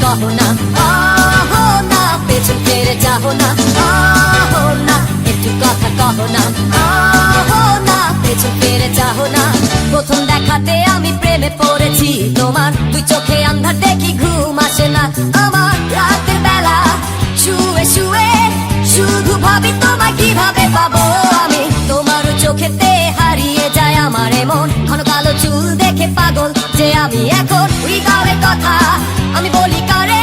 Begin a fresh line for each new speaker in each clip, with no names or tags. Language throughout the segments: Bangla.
কহো না, না পেছন ফিরে যাও না, না একটু কথা কহো না, না পেছন ফিরে যাও না। প্রথম দেখাতে আমি প্রেমে পড়েছি তোমার, দুই চোখে আন্ধার দেখি ঘুম আসে না আমার। রাতের বেলা শুয়ে শুয়ে শুধু ভাবি তোমায় কিভাবে পাবো আমি। তোমার চোখেতে হারিয়ে যায় আমার এমন, ঘন কালো চুল দেখে পাগল যে আমি এখন। হৃদয়ের কথা আমি বলি কারে,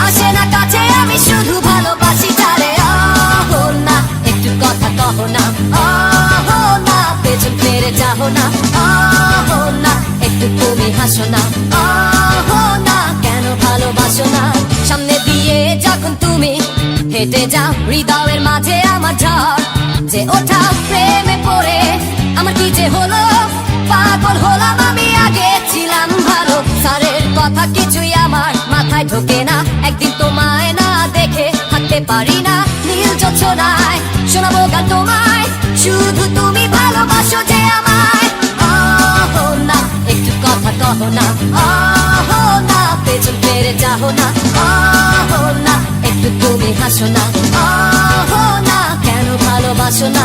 আসে না কাছে আমি শুধু ভালোবাসি যারে। না একটু কথা কহো না, না পেছন ফিরে যাও না, না একটু তুমি হাসো না, না কেন ভালোবাসো না। সামনে দিয়ে যখন তুমি হেঁটে যাও, হৃদয়ের মাঝে আমার ঝড় যে ওঠা। প্রেমে পড়ে আমার কি যে হলো, পাগল হলাম আমি, আগে ছিলাম ভালো। স্যারের কথা কিছুই আমার মাথায় ঢোকে না, একদিন তোমায় না দেখে থাকতে পারি না। নীল যোছনায় শোনাবো গান তোমায়, শুধু তুমি ভালোবাসো যে আমায়। না একটু কথা কহো না, না পেছন ফিরে যাও না, না একটু তুমি হাসো না, না কেন ভালোবাসো না।